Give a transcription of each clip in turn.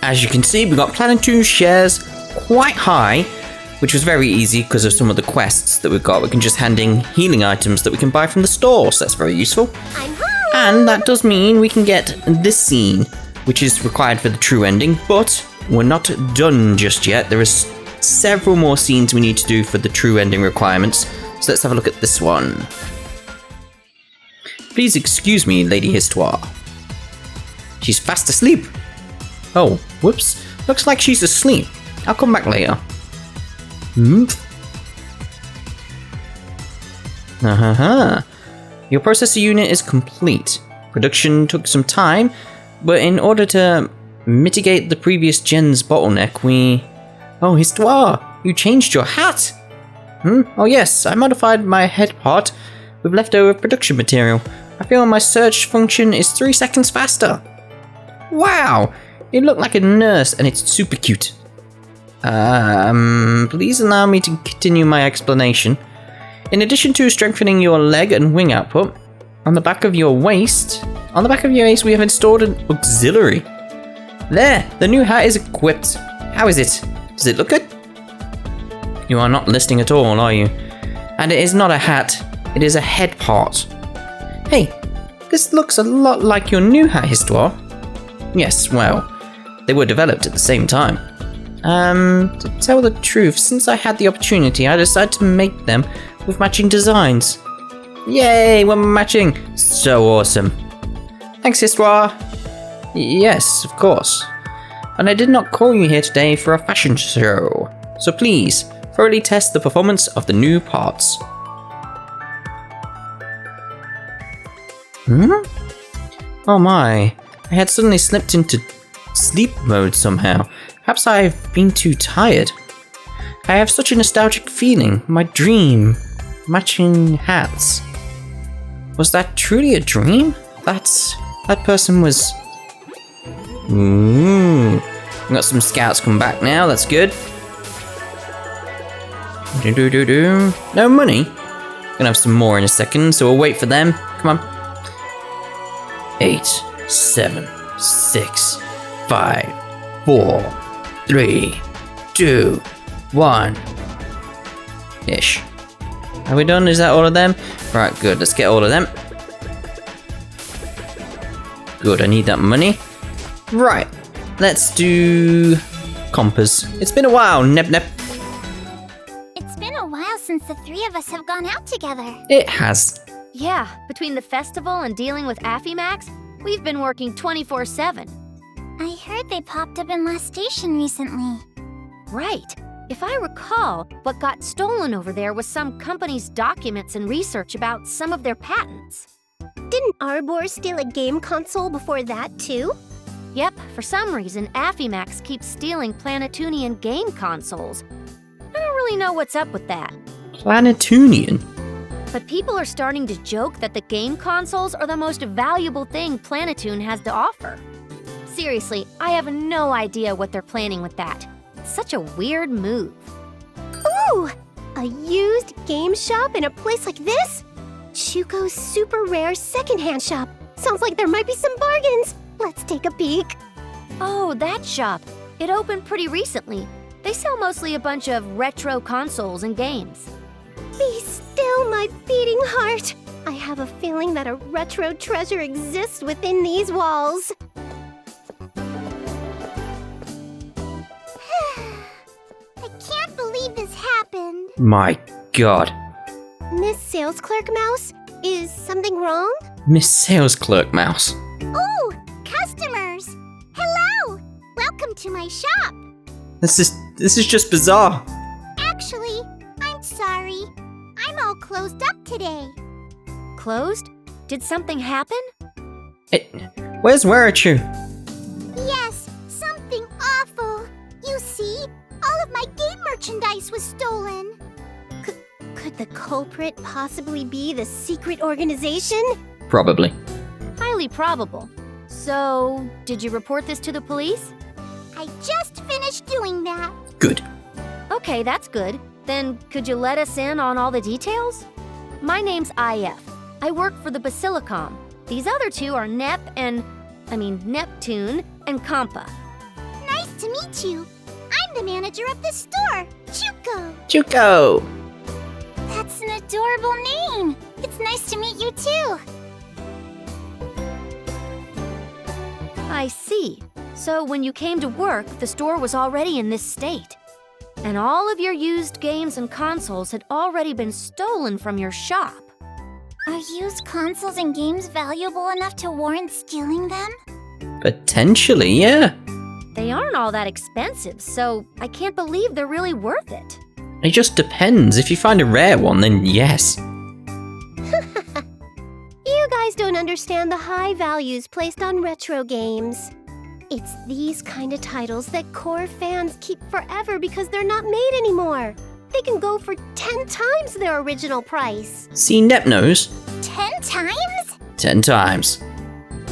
As you can see, we got Planetoon shares quite high, which was very easy because of some of the quests that we've got. We can just hand in healing items that we can buy from the store, so that's very useful. And that does mean we can get this scene, which is required for the true ending, but we're not done just yet. There is several more scenes we need to do for the true ending requirements, so let's have a look at this one. Please excuse me, Lady Histoire. She's fast asleep. Oh, whoops. Looks like she's asleep. I'll come back later. Your processor unit is complete. Production took some time, but in order to mitigate the previous gen's bottleneck, we... Oh, Histoire, you changed your hat! Oh yes, I modified my head part with leftover production material. I feel my search function is 3 seconds faster. Wow! It looked like a nurse and it's super cute. Please allow me to continue my explanation. In addition to strengthening your leg and wing output, on the back of your waist we have installed an auxiliary. There, the new hat is equipped. How is it? Does it look good? You are not listening at all, are you? And it is not a hat, it is a head part. Hey, this looks a lot like your new hat, Histoire. Yes, well, they were developed at the same time. To tell the truth, since I had the opportunity, I decided to make them with matching designs. Yay, we're matching! So awesome. Thanks, Histoire. Yes, of course. And I did not call you here today for a fashion show, so please, thoroughly test the performance of the new parts. Oh my, I had suddenly slipped into sleep mode somehow. Perhaps I've been too tired. I have such a nostalgic feeling. My dream. Matching hats. Was that truly a dream? That person was... We got some scouts come back now, that's good. No money? Gonna have some more in a second, so we'll wait for them. Come on. 8, 7, 6, 5, 4, 3, 2, 1. Ish. Are we done? Is that all of them? Right, good. Let's get all of them. Good, I need that money. Right, let's do compass. It's been a while, Nep. It's been a while since the three of us have gone out together. It has. Yeah, between the festival and dealing with Aimax, we've been working 24/7. I heard they popped up in Last Station recently. Right. If I recall, what got stolen over there was some company's documents and research about some of their patents. Didn't Arbor steal a game console before that, too? Yep, for some reason, Aimax keeps stealing Planetunian game consoles. I don't really know what's up with that. Planetunian? But people are starting to joke that the game consoles are the most valuable thing Planetoon has to offer. Seriously, I have no idea what they're planning with that. It's such a weird move. Ooh! A used game shop in a place like this? Chuko's super rare secondhand shop. Sounds like there might be some bargains. Let's take a peek. Oh, that shop. It opened pretty recently. They sell mostly a bunch of retro consoles and games. Be still, my beating heart. I have a feeling that a retro treasure exists within these walls. I can't believe this happened. My god. Miss Sales Clerk Mouse, is something wrong? Miss Sales Clerk Mouse. Oh, customers! Hello! Welcome to my shop. This is just bizarre. Actually, I'm sorry. I'm all closed up today. Closed? Did something happen? Where's Werachu? Yes, something awful. You see, all of my game merchandise was stolen. Could the culprit possibly be the secret organization? Probably. Highly probable. So, did you report this to the police? I just finished doing that. Good. Okay, that's good. Then could you let us in on all the details? My name's IF. I work for the Basilicom. These other two are Neptune and Compa. Nice to meet you. I'm the manager of the store, Chuko. Chuko! That's an adorable name. It's nice to meet you too. I see. So when you came to work, the store was already in this state. And all of your used games and consoles had already been stolen from your shop. Are used consoles and games valuable enough to warrant stealing them? Potentially, yeah. They aren't all that expensive, so I can't believe they're really worth it. It just depends. If you find a rare one, then yes. You guys don't understand the high values placed on retro games. It's these kind of titles that core fans keep forever because they're not made anymore. They can go for 10 times their original price. See, Nep knows. 10 times? 10 times.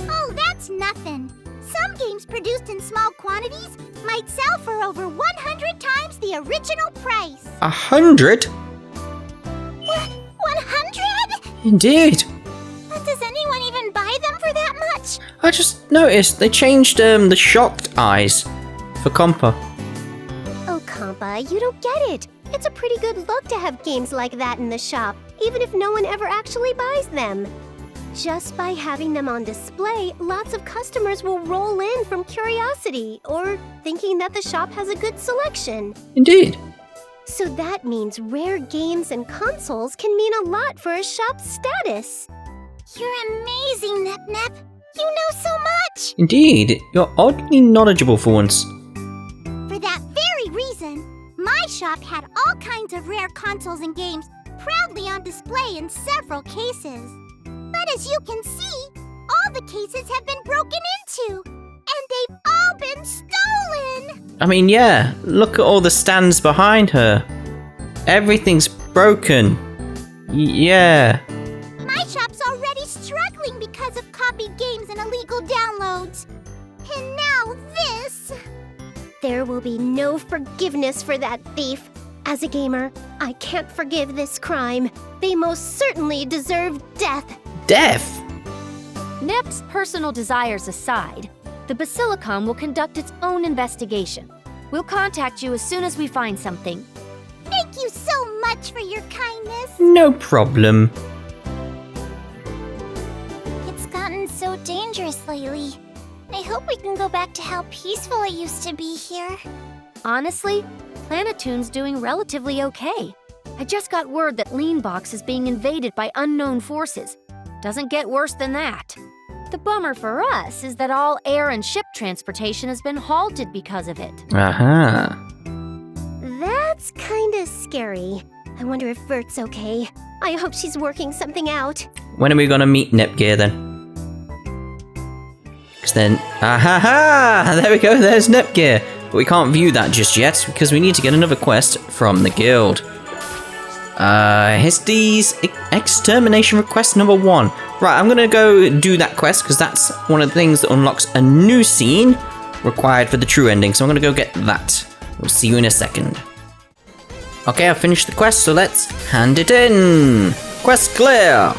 Oh, that's nothing. Some games produced in small quantities might sell for over 100 times the original price. 100? 100? Indeed. But does anyone even buy them for that much? I just noticed they changed the shocked eyes for Compa. Oh, Compa, you don't get it. It's a pretty good look to have games like that in the shop, even if no one ever actually buys them. Just by having them on display, lots of customers will roll in from curiosity or thinking that the shop has a good selection. Indeed. So that means rare games and consoles can mean a lot for a shop's status. You're amazing, Nep. You know so much. Indeed. You're oddly knowledgeable for once. For that very reason, my shop had all kinds of rare consoles and games proudly on display in several cases. But as you can see, all the cases have been broken into, and they've all been stolen! I mean, yeah, look at all the stands behind her. Everything's broken. Yeah. My shop's already struggling because of copied games and illegal downloads. And now this! There will be no forgiveness for that thief. As a gamer, I can't forgive this crime. They most certainly deserve death. Death? Nep's personal desires aside, the Basilicom will conduct its own investigation. We'll contact you as soon as we find something. Thank you so much for your kindness. No problem. It's gotten so dangerous lately. I hope we can go back to how peaceful it used to be here. Honestly, Planetoon's doing relatively okay. I just got word that Leanbox is being invaded by unknown forces. Doesn't get worse than that. The bummer for us is that all air and ship transportation has been halted because of it. Aha. That's kinda scary. I wonder if Vert's okay. I hope she's working something out. When are we gonna meet Nepgear then? Because then, there we go, there's Nepgear. But we can't view that just yet because we need to get another quest from the guild. Histy's extermination request number 1. Right, I'm gonna go do that quest because that's one of the things that unlocks a new scene required for the true ending. So I'm gonna go get that. We'll see you in a second. Okay, I've finished the quest, so let's hand it in. Quest clear.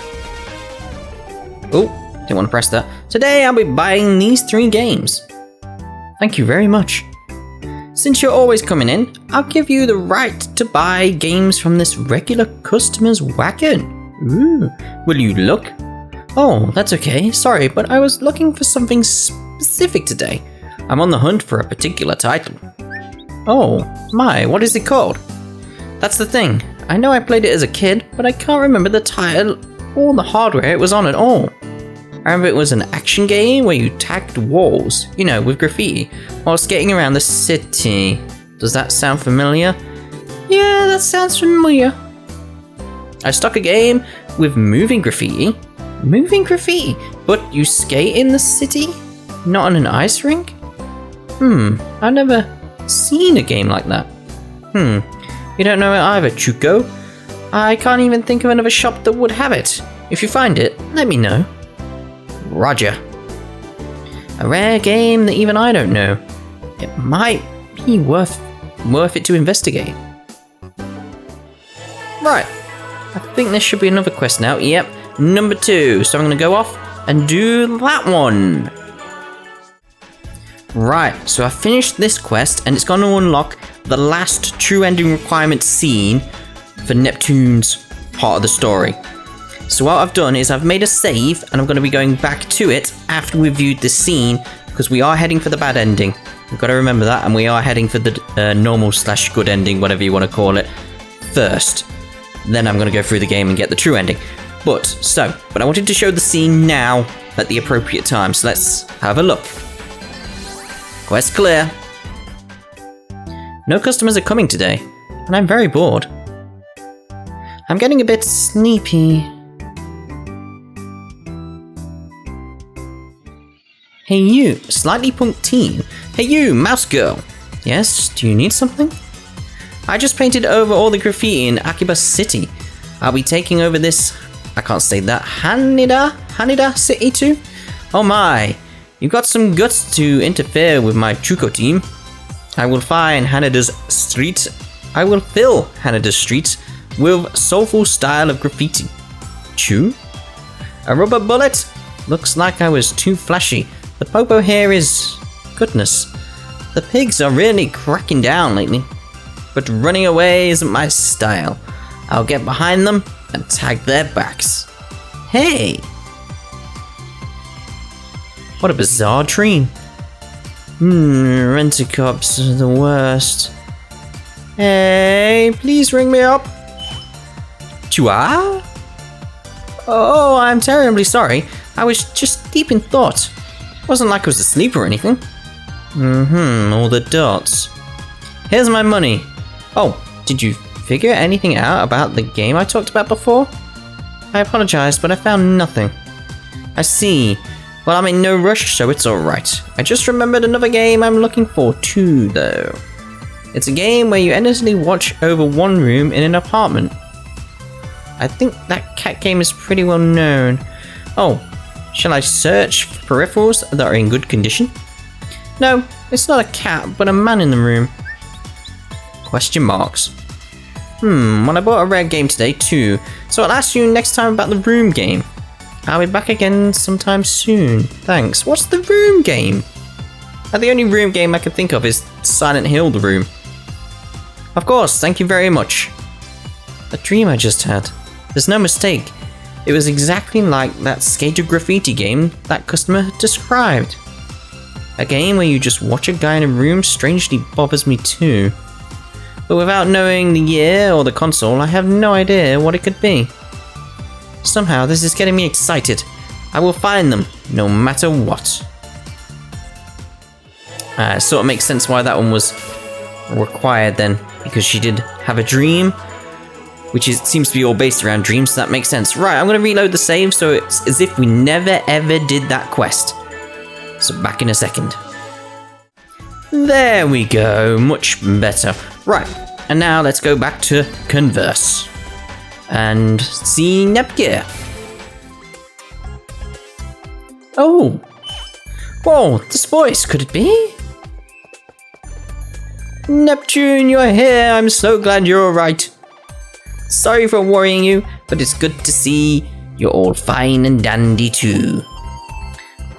Oh, didn't want to press that. Today I'll be buying these 3 games. Thank you very much. Since you're always coming in, I'll give you the right to buy games from this regular customer's wagon. Ooh, will you look? Oh, that's okay. Sorry, but I was looking for something specific today. I'm on the hunt for a particular title. Oh, my, what is it called? That's the thing. I know I played it as a kid, but I can't remember the title or the hardware it was on at all. I remember it was an action game where you tagged walls, you know, with graffiti, while skating around the city. Does that sound familiar? Yeah, that sounds familiar. I stuck a game with moving graffiti. Moving graffiti? But you skate in the city? Not on an ice rink? I've never seen a game like that. You don't know it either, Chuko. I can't even think of another shop that would have it. If you find it, let me know. Roger. A rare game that even I don't know. It might be worth it to investigate. Right. I think there should be another quest now. Yep, number 2. So I'm going to go off and do that one. Right, so I finished this quest and it's going to unlock the last true ending requirement scene for Neptune's part of the story. So what I've done is I've made a save and I'm going to be going back to it after we've viewed this scene because we are heading for the bad ending. We've got to remember that, and we are heading for the normal/good ending, whatever you want to call it, first. Then I'm going to go through the game and get the true ending. But I wanted to show the scene now at the appropriate time, so let's have a look. Quest clear. No customers are coming today, and I'm very bored. I'm getting a bit sleepy. Hey you, slightly punk teen. Hey you, mouse girl. Yes, do you need something? I just painted over all the graffiti in Akiba City. I'll be taking over this, I can't say that, Haneda City too? Oh my, you've got some guts to interfere with my Chuko team. I will fill Haneda's streets with soulful style of graffiti. Chew? A rubber bullet? Looks like I was too flashy. The popo here is... goodness. The pigs are really cracking down lately. But running away isn't my style. I'll get behind them and tag their backs. Hey! What a bizarre dream. Rent-a-cops are the worst. Hey, please ring me up. Chua? Oh, I'm terribly sorry. I was just deep in thought. It wasn't like I was asleep or anything. All the dots. Here's my money. Oh, did you figure anything out about the game I talked about before? I apologize, but I found nothing. I see. Well, I'm in no rush, so it's alright. I just remembered another game I'm looking for too, though. It's a game where you endlessly watch over one room in an apartment. I think that cat game is pretty well known. Oh, shall I search for peripherals that are in good condition? No, it's not a cat, but a man in the room. Question marks. Well, I bought a rare game today too, so I'll ask you next time about the room game. I'll be back again sometime soon. Thanks. What's the room game? The only room game I can think of is Silent Hill The Room. Of course, thank you very much. A dream I just had. There's no mistake. It was exactly like that skater graffiti game that customer described. A game where you just watch a guy in a room strangely bothers me too. But without knowing the year or the console, I have no idea what it could be. Somehow this is getting me excited. I will find them, no matter what. Sort of makes sense why that one was required then, because she did have a dream, which seems to be all based around dreams, so that makes sense. Right, I'm going to reload the save so it's as if we never ever did that quest. So back in a second. There we go, much better. Right, and now let's go back to Converse and see Nepgear. Oh, whoa, this voice, could it be? Neptune, you're here, I'm so glad you're alright. Sorry for worrying you, but it's good to see you're all fine and dandy too.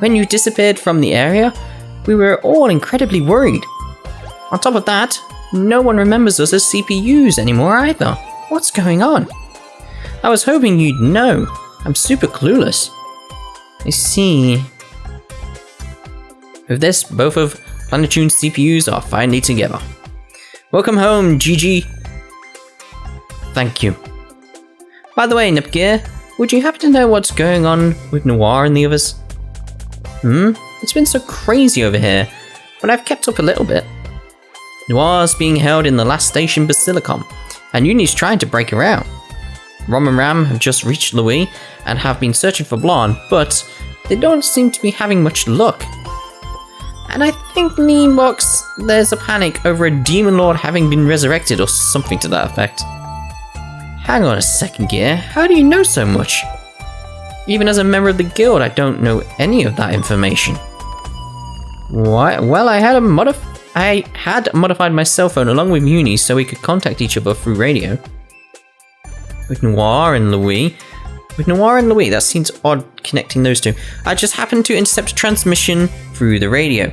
When you disappeared from the area, we were all incredibly worried. On top of that, no one remembers us as CPUs anymore either. What's going on? I was hoping you'd know. I'm super clueless. I see. With this, both of Planetoon's CPUs are finally together. Welcome home, GG. Thank you. By the way, Nepgear, would you happen to know what's going on with Noir and the others? It's been so crazy over here, but I've kept up a little bit. Noir's being held in the last station Basilicom, and Uni's trying to break her out. Rom and Ram have just reached Louis and have been searching for Blonde, but they don't seem to be having much luck. And I think Meanbox, there's a panic over a Demon Lord having been resurrected or something to that effect. Hang on a second, Gear, how do you know so much? Even as a member of the guild, I don't know any of that information. Why? Well, I had modified my cell phone along with Uni so we could contact each other through radio. with Noir and Louis. With Noir and Louis, that seems odd connecting those two. I just happened to intercept a transmission through the radio.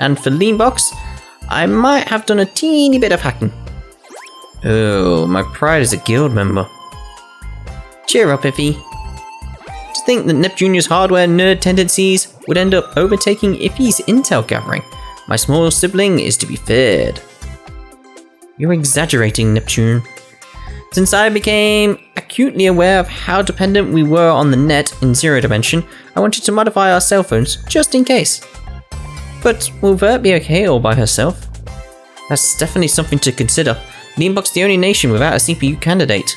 And for Leanbox, I might have done a teeny bit of hacking. Oh, my pride as a guild member. Cheer up, Iffy. To think that Neptunia's hardware nerd tendencies would end up overtaking Iffy's intel gathering. My small sibling is to be feared. You're exaggerating, Neptune. Since I became acutely aware of how dependent we were on the net in Zero Dimension, I wanted to modify our cell phones just in case. But will Vert be okay all by herself? That's definitely something to consider. Leanbox's the only nation without a CPU candidate.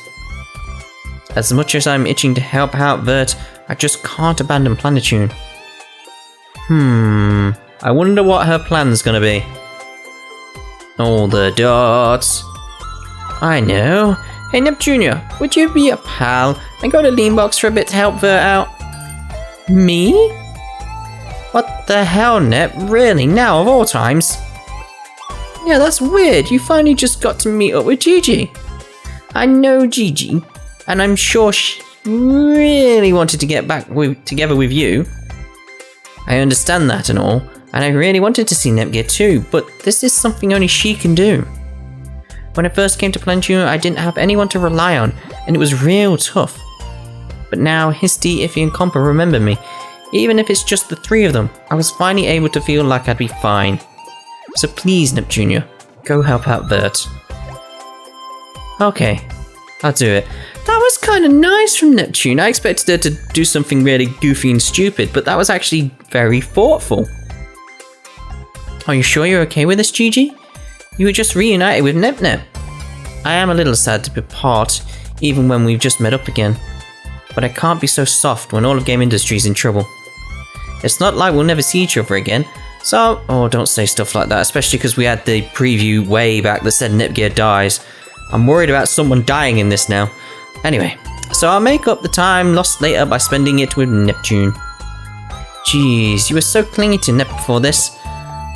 As much as I'm itching to help out Vert, I just can't abandon Planetune. I wonder what her plan's gonna be. All the dots. I know. Hey Neptunia, would you be a pal and go to Leanbox for a bit to help Vert out? Me? What the hell, Nep? Really? Now of all times? Yeah, that's weird. You finally just got to meet up with Gigi. I know Gigi, and I'm sure she really wanted to get back together with you. I understand that and all, and I really wanted to see Nepgear too, but this is something only she can do. When I first came to Planetune, I didn't have anyone to rely on, and it was real tough. But now Histy, Iffy, and Compa remember me. Even if it's just the three of them, I was finally able to feel like I'd be fine. So please, Neptunia, go help out Vert. Okay, I'll do it. That was kind of nice from Neptune. I expected her to do something really goofy and stupid, but that was actually very thoughtful. Are you sure you're okay with this, Gigi? You were just reunited with Nep. I am a little sad to be apart, even when we've just met up again. But I can't be so soft when all of Gamindustri is in trouble. It's not like we'll never see each other again, so... Oh, don't say stuff like that, especially because we had the preview way back that said Nepgear dies. I'm worried about someone dying in this now. Anyway, so I'll make up the time lost later by spending it with Neptune. Jeez, you were so clingy to Nep before this.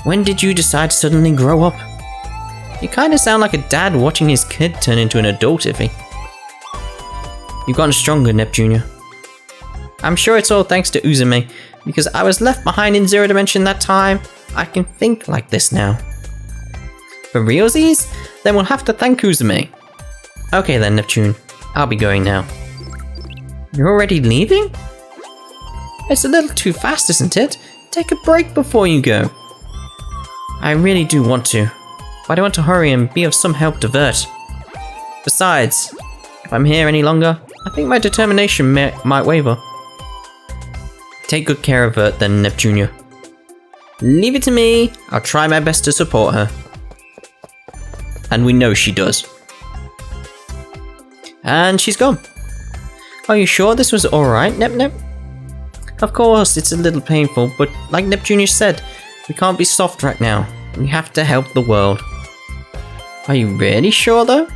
When did you decide to suddenly grow up? You kinda sound like a dad watching his kid turn into an adult, Iffy. You've gotten stronger, Neptunia. I'm sure it's all thanks to Uzume, because I was left behind in Zero Dimension that time. I can think like this now. For realsies? Then we'll have to thank Uzume. Okay then, Neptune. I'll be going now. You're already leaving? It's a little too fast, isn't it? Take a break before you go. I really do want to, but I want to hurry and be of some help to Vert. Besides, if I'm here any longer, I think my determination might waver. Take good care of Vert then, Neptunia. Leave it to me. I'll try my best to support her. And we know she does. And she's gone. Are you sure this was alright, Nep? Of course, it's a little painful, but like Neptunia said, we can't be soft right now. We have to help the world. Are you really sure though?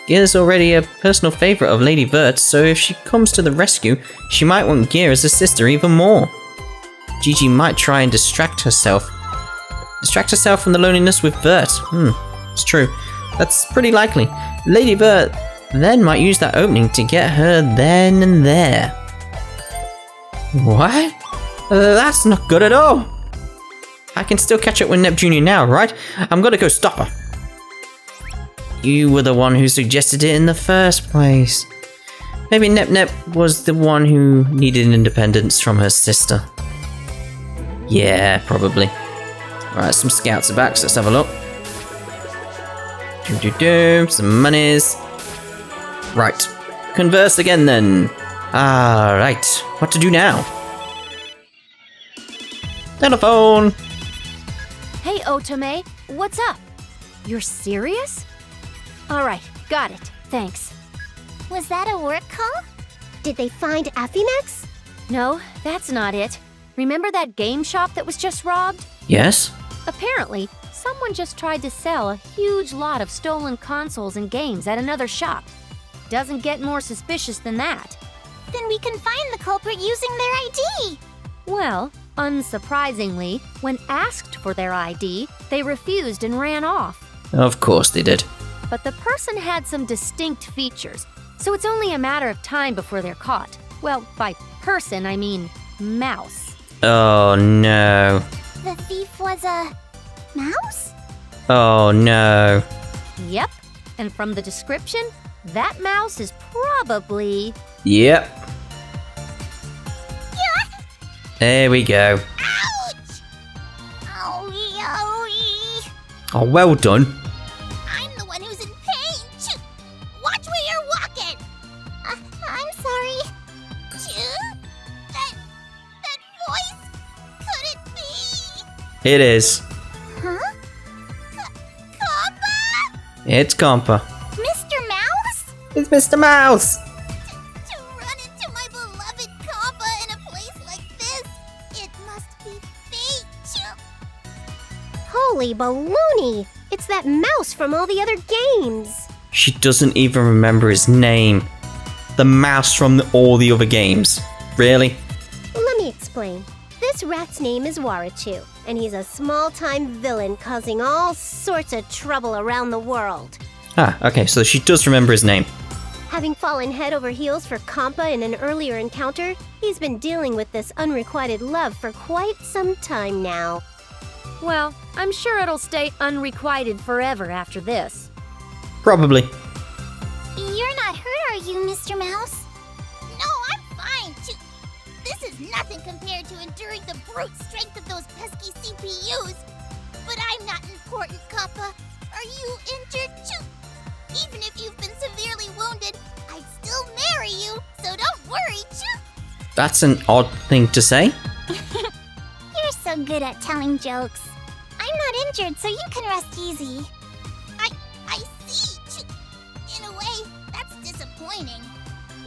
Gear's already a personal favourite of Lady Vert, so if she comes to the rescue, she might want Gear as a sister even more. Gigi might try and distract herself from the loneliness with Vert. It's true. That's pretty likely. Lady Vert then might use that opening to get her then and there. What? That's not good at all. I can still catch up with Neptunia now, right? I'm gonna go stop her. You were the one who suggested it in the first place. Maybe Nep was the one who needed independence from her sister. Yeah, probably. Alright, some scouts are back, so let's have a look. Some monies. Right. Converse again then. Alright, what to do now? Telephone! Hey, Otome, what's up? You're serious? Alright, got it. Thanks. Was that a work call? Did they find Aimax? No, that's not it. Remember that game shop that was just robbed? Yes? Apparently, someone just tried to sell a huge lot of stolen consoles and games at another shop. Doesn't get more suspicious than that. Then we can find the culprit using their ID. Well, unsurprisingly, when asked for their ID, they refused and ran off. Of course they did. but the person had some distinct features, so it's only a matter of time before they're caught. Well, by person, I mean mouse. Oh no. The thief was a mouse? Oh no. Yep, and from the description, that mouse is probably... Yep. There we go. Ouch! Owie, owie. Oh, well done. I'm the one who's in pain. Choo! Watch where you're walking. I'm sorry. Choo? That voice couldn't be. It is. Huh? Compa? It's Compa. Mr. Mouse? It's Mr. Mouse. To run into my beloved Compa in a place like this, it must be fate. Choo! Holy baloney! It's that mouse from all the other games! She doesn't even remember his name. The mouse from all the other games. Really? Let me explain. This rat's name is Warachu, and he's a small-time villain causing all sorts of trouble around the world. Ah, okay, so she does remember his name. Having fallen head over heels for Compa in an earlier encounter, he's been dealing with this unrequited love for quite some time now. Well, I'm sure it'll stay unrequited forever after this. Probably. You're not hurt, are you, Mr. Mouse? No, I'm fine. Choo! This is nothing compared to enduring the brute strength of those pesky CPUs. But I'm not important, Compa. Are you injured, Choo? Even if you've been severely wounded, I'd still marry you, so don't worry, Choo! That's an odd thing to say. You're so good at telling jokes. I'm not injured, so you can rest easy. I see, Choo. In a way, that's disappointing.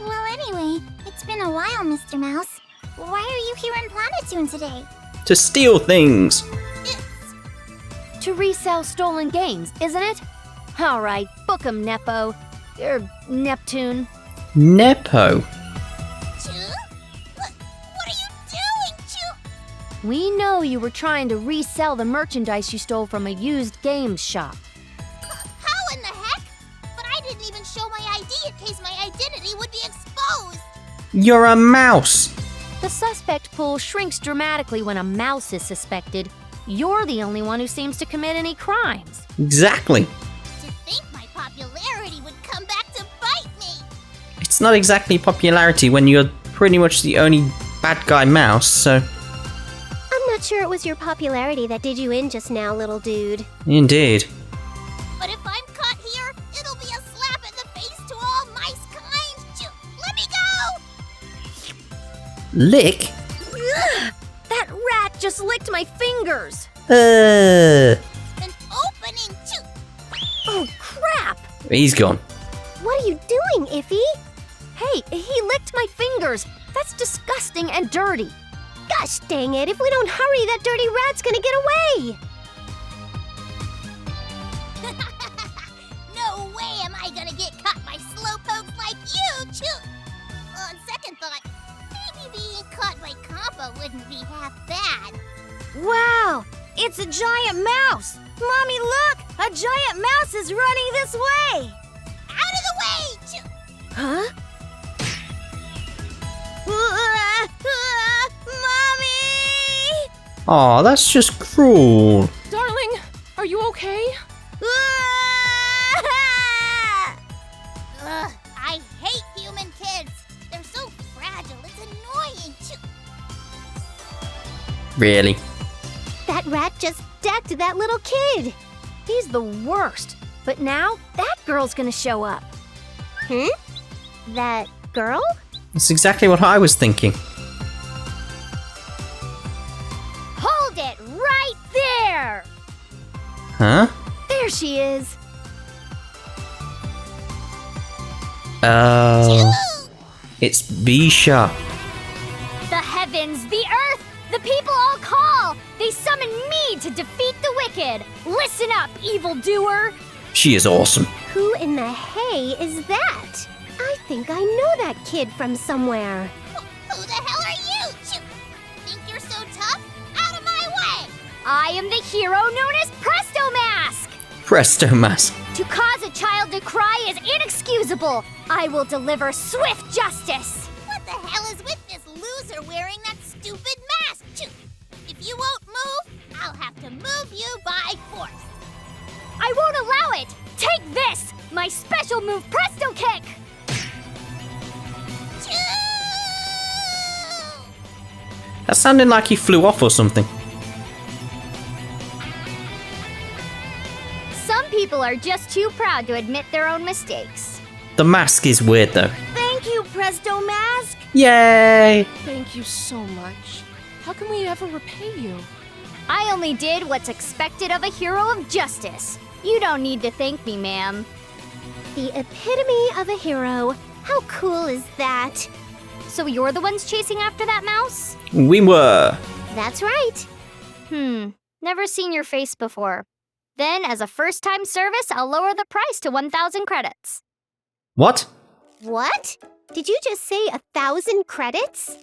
Well, anyway, it's been a while, Mr. Mouse. Why are you here in Planetoon today? To steal things. It's... To resell stolen games, isn't it? Alright, book 'em, Nepo. Neptune. Nepo. Choo? What are you doing, Choo? We know you were trying to resell the merchandise you stole from a used games shop. How in the heck? But I didn't even show my ID in case my identity would be exposed. You're a mouse. The suspect pool shrinks dramatically when a mouse is suspected. You're the only one who seems to commit any crimes. Exactly. To think my popularity would come back to bite me. It's not exactly popularity when you're pretty much the only bad guy mouse, so... I'm not sure it was your popularity that did you in just now, little dude. Indeed. But if I'm caught here, it'll be a slap in the face to all mice kind. Choo! Let me go! Lick? That rat just licked my fingers! An opening, Choo! Oh, crap! He's gone. What are you doing, Iffy? Hey, he licked my fingers! That's disgusting and dirty! Gosh dang it, if we don't hurry, that dirty rat's gonna get away! No way am I gonna get caught by slowpokes like you, Choo! On second thought, maybe being caught by Compa wouldn't be half bad. Wow! It's a giant mouse! Mommy, look! A giant mouse is running this way! Out of the way, Choo! Huh? Mommy! Aw, that's just cruel. Darling, are you okay? Ugh, I hate human kids. They're so fragile, it's annoying, Choo! Really? That rat just decked that little kid! He's the worst. But now, that girl's gonna show up. That girl? That's exactly what I was thinking. Hold it right there! Huh? There she is. Oh. Choo! It's B-Sharp. The heavens, the earth, the people all call. They summon me to defeat the wicked. Listen up, evildoer. She is awesome. Who in the hay is that? I think I know that kid from somewhere. Who the hell are you, Choo? Think you're so tough? Out of my way! I am the hero known as Presto Mask. Presto Mask. To cause a child to cry is inexcusable. I will deliver swift justice. What the hell is with this loser wearing that stupid mask? If you won't move, I'll have to move you by force. I won't allow it. Take this, my special move Presto Kick. That sounded like he flew off or something. Some people are just too proud to admit their own mistakes. The mask is weird though. Thank you, Presto Mask. Yay! Thank you so much. How can we ever repay you? I only did what's expected of a hero of justice. You don't need to thank me, ma'am. The epitome of a hero. How cool is that? So you're the ones chasing after that mouse? We were. That's right. Never seen your face before. Then, as a first-time service, I'll lower the price to 1,000 credits. What? What? Did you just say 1,000 credits?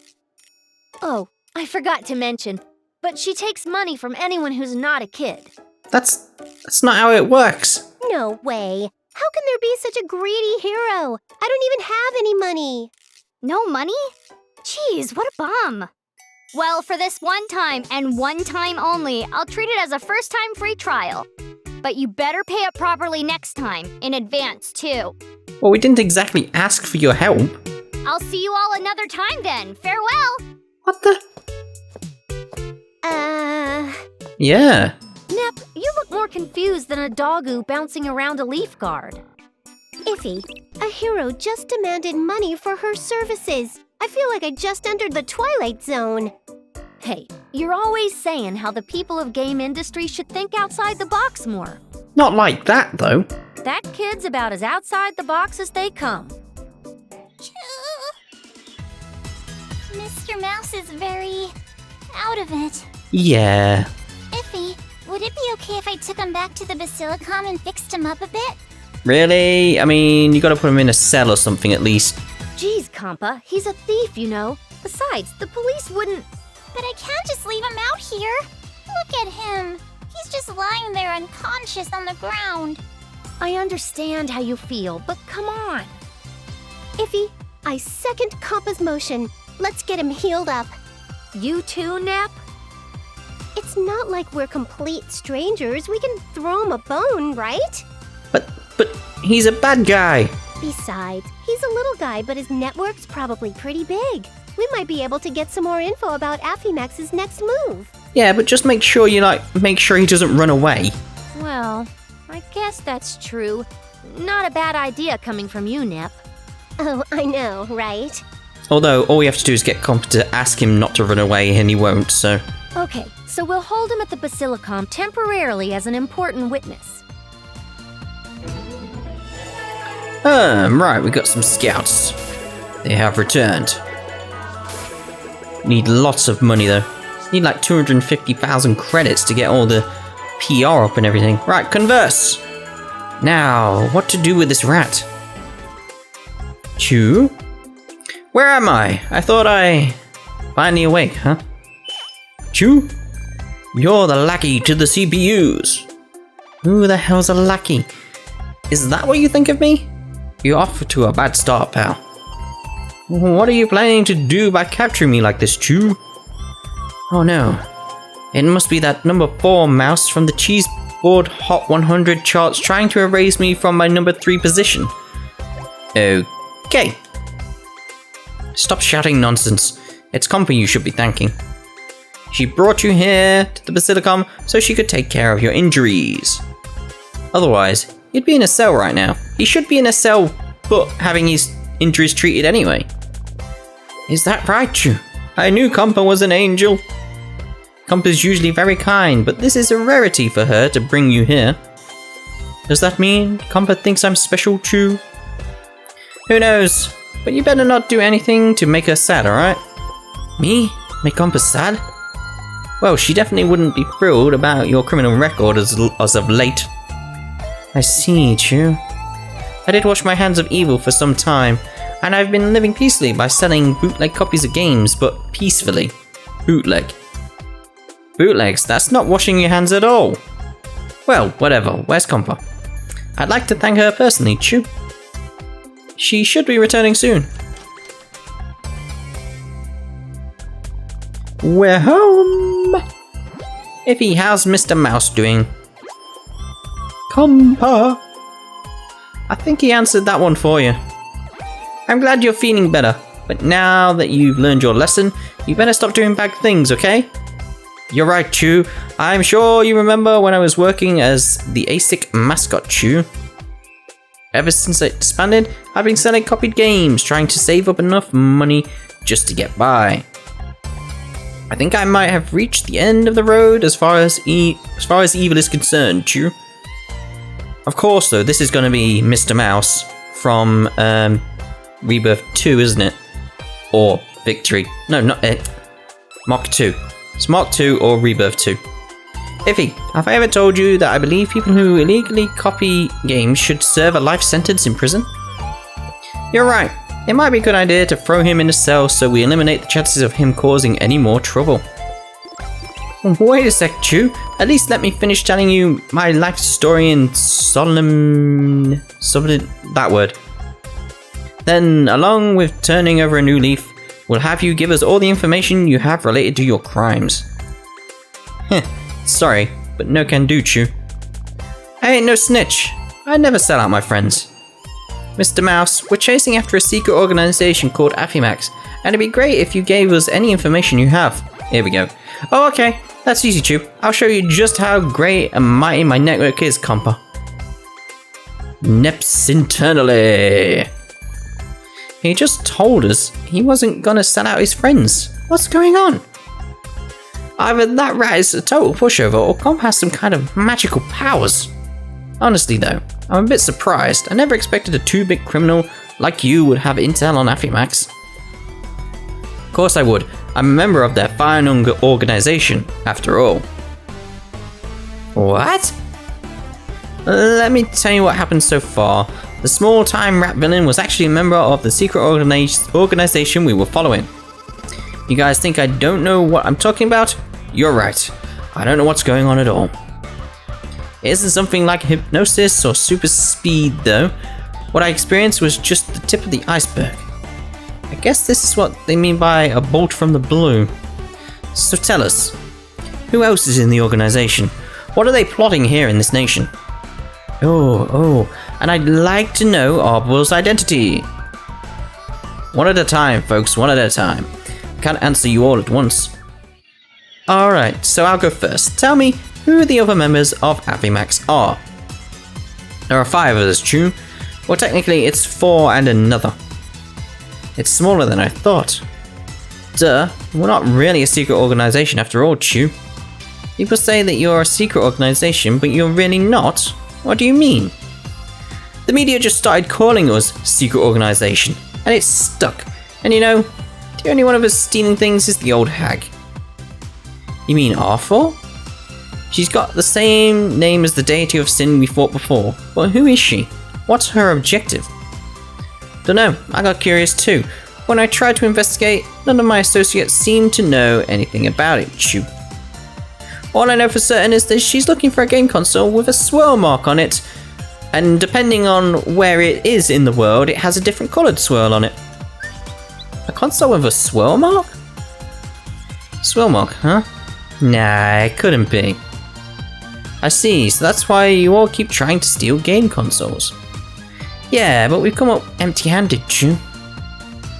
Oh, I forgot to mention, but she takes money from anyone who's not a kid. That's not how it works. No way. How can there be such a greedy hero? I don't even have any money. No money? Jeez, what a bum. Well, for this one time, and one time only, I'll treat it as a first-time free trial. But you better pay up properly next time, in advance, too. Well, we didn't exactly ask for your help. I'll see you all another time then. Farewell! What the? Yeah. Nep, you look more confused than a doggo bouncing around a leaf guard. Iffy, a hero just demanded money for her services. I feel like I just entered the Twilight Zone. Hey, you're always saying how the people of Gamindustri should think outside the box more. Not like that, though. That kid's about as outside the box as they come. Mr. Mouse is very out of it. Yeah. Iffy, would it be okay if I took him back to the Basilicom and fixed him up a bit? Really? I mean, you gotta put him in a cell or something at least. Geez, Compa, he's a thief, you know. Besides, the police wouldn't... But I can't just leave him out here. Look at him. He's just lying there unconscious on the ground. I understand how you feel, but come on. Iffy, I second Compa's motion. Let's get him healed up. You too, Nep? It's not like we're complete strangers. We can throw him a bone, right? But he's a bad guy. Besides, he's a little guy, but his network's probably pretty big. We might be able to get some more info about Aimax's next move. Yeah, but just make sure make sure he doesn't run away. Well, I guess that's true. Not a bad idea coming from you, Nep. Oh, I know, right? Although, all we have to do is get Comp to ask him not to run away, and he won't, so... Okay, so we'll hold him at the Basilicom temporarily as an important witness. Right, we got some scouts. They have returned. Need lots of money, though. Need like 250,000 credits to get all the PR up and everything. Right, converse! Now, what to do with this rat? Chu? Where am I? I thought I... Finally awake, huh? Chu? You're the lackey to the CPUs. Who the hell's a lackey? Is that what you think of me? You're off to a bad start, pal. What are you planning to do by capturing me like this, Chu? Oh no. It must be that number 4 mouse from the Cheeseboard Hot 100 charts trying to erase me from my number 3 position. Okay. Stop shouting nonsense. It's Compa you should be thanking. She brought you here to the Basilicom so she could take care of your injuries. Otherwise, you'd be in a cell right now. He should be in a cell, but having his injuries treated anyway. Is that right, Chu? I knew Compa was an angel. Compa's usually very kind, but this is a rarity for her to bring you here. Does that mean Compa thinks I'm special, Chu? Who knows? But you better not do anything to make her sad, alright? Me? Make Compa sad? Well, she definitely wouldn't be thrilled about your criminal record as of late. I see, Chu. I did wash my hands of evil for some time, and I've been living peacefully by selling bootleg copies of games, but peacefully. Bootleg. Bootlegs, that's not washing your hands at all. Well, whatever, where's Compa? I'd like to thank her personally, Chu. She should be returning soon. We're home! Iffy, how's Mr. Mouse doing? Compa! I think he answered that one for you. I'm glad you're feeling better, but now that you've learned your lesson, you better stop doing bad things, okay? You're right, Chu. I'm sure you remember when I was working as the ASIC mascot, Chu. Ever since I expanded, I've been selling copied games, trying to save up enough money just to get by. I think I might have reached the end of the road as far as evil is concerned, Chu. Of course, though, this is going to be Mr. Mouse from Rebirth 2, isn't it? Or Victory. No, not it. Mk2. It's Mk2 or Rebirth 2. Iffy, have I ever told you that I believe people who illegally copy games should serve a life sentence in prison? You're right. It might be a good idea to throw him in a cell so we eliminate the chances of him causing any more trouble. Wait a sec, Chu. At least let me finish telling you my life story in that word. Then, along with turning over a new leaf, we'll have you give us all the information you have related to your crimes. Heh, sorry, but no can do, Chu. I ain't no snitch. I never sell out my friends. Mr. Mouse, we're chasing after a secret organization called Aimax, and it'd be great if you gave us any information you have. Here we go. Oh, okay. That's easy, Chu. I'll show you just how great and mighty my network is, compa. Neps internally. He just told us he wasn't gonna sell out his friends. What's going on? Either that rat is a total pushover or Comp has some kind of magical powers. Honestly though, I'm a bit surprised. I never expected a 2-bit criminal like you would have intel on Aimax. Of course I would. I'm a member of their fine organization, after all. What? Let me tell you what happened so far. The small-time rat villain was actually a member of the secret organization we were following. You guys think I don't know what I'm talking about? You're right. I don't know what's going on at all. It isn't something like hypnosis or super speed though. What I experienced was just the tip of the iceberg. I guess this is what they mean by a bolt from the blue. So tell us, who else is in the organization? What are they plotting here in this nation? Oh, and I'd like to know Arbel's identity. One at a time, folks, one at a time. I can't answer you all at once. Alright, so I'll go first. Tell me who the other members of Aimax are. There are 5 of us, Chu. Well, technically it's 4 and another. It's smaller than I thought. Duh, we're not really a secret organization after all, Chu. People say that you're a secret organization, but you're really not? What do you mean? The media just started calling us secret organization, and it's stuck. And you know, the only one of us stealing things is the old hag. You mean R4? She's got the same name as the deity of sin we fought before, but who is she? What's her objective? Dunno, I got curious too. When I tried to investigate, none of my associates seemed to know anything about it, Chu. All I know for certain is that she's looking for a game console with a swirl mark on it, and depending on where it is in the world, it has a different coloured swirl on it. A console with a swirl mark? Swirl mark, huh? Nah, it couldn't be. I see, so that's why you all keep trying to steal game consoles. Yeah, but we've come up empty-handed, Chu.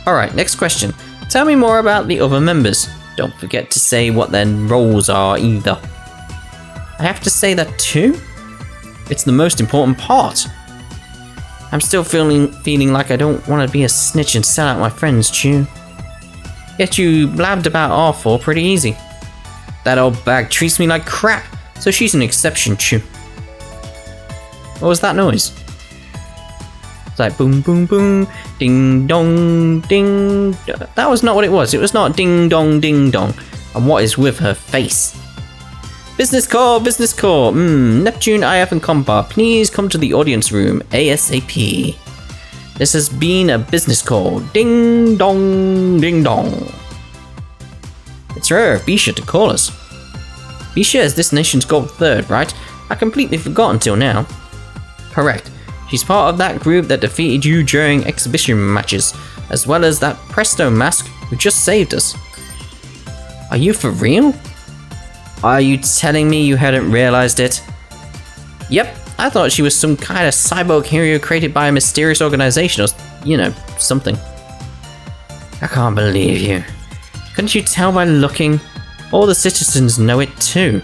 Alright, next question. Tell me more about the other members. Don't forget to say what their roles are either. I have to say that too? It's the most important part. I'm still feeling like I don't want to be a snitch and sell out my friends, Chu. Yet you blabbed about R4 pretty easy. That old bag treats me like crap, so she's an exception, Chu. What was that noise? It's like boom, boom, boom, ding, dong, ding. That was not what it was. It was not ding, dong, ding, dong. And what is with her face? Business call, business call. Neptune, IF, and Compa, please come to the audience room ASAP. This has been a business call. Ding, dong, ding, dong. It's rare of Bisha to call us. Bisha is this nation's gold third, right? I completely forgot until now. Correct. She's part of that group that defeated you during exhibition matches, as well as that Presto Mask who just saved us. Are you for real? Are you telling me you hadn't realized it? Yep, I thought she was some kind of cyborg hero created by a mysterious organization or, you know, something. I can't believe you. Couldn't you tell by looking? All the citizens know it too.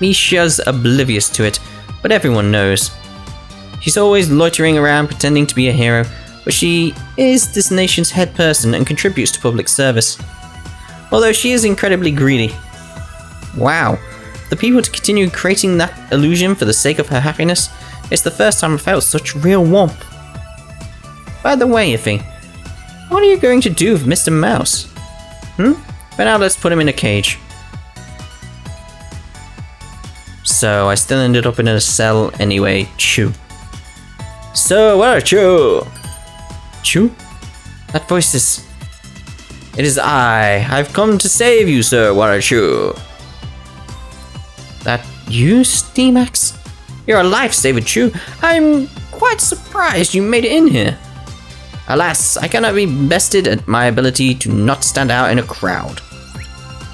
Misha's oblivious to it, but everyone knows. She's always loitering around pretending to be a hero, but she is this nation's head person and contributes to public service. Although she is incredibly greedy. Wow, the people to continue creating that illusion for the sake of her happiness, it's the first time I felt such real warmth. By the way, Iffy, what are you going to do with Mr. Mouse? For now, let's put him in a cage. So, I still ended up in a cell anyway. Chew. So, where are Chew? Chew? That voice is... It is I. I've come to save you, Sir Warachu. That you, Steamax? You're a lifesaver, Chew. I'm quite surprised you made it in here. Alas, I cannot be bested at my ability to not stand out in a crowd.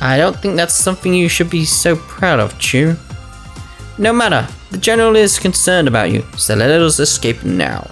I don't think that's something you should be so proud of, Chew. No matter, the General is concerned about you, so let us escape now.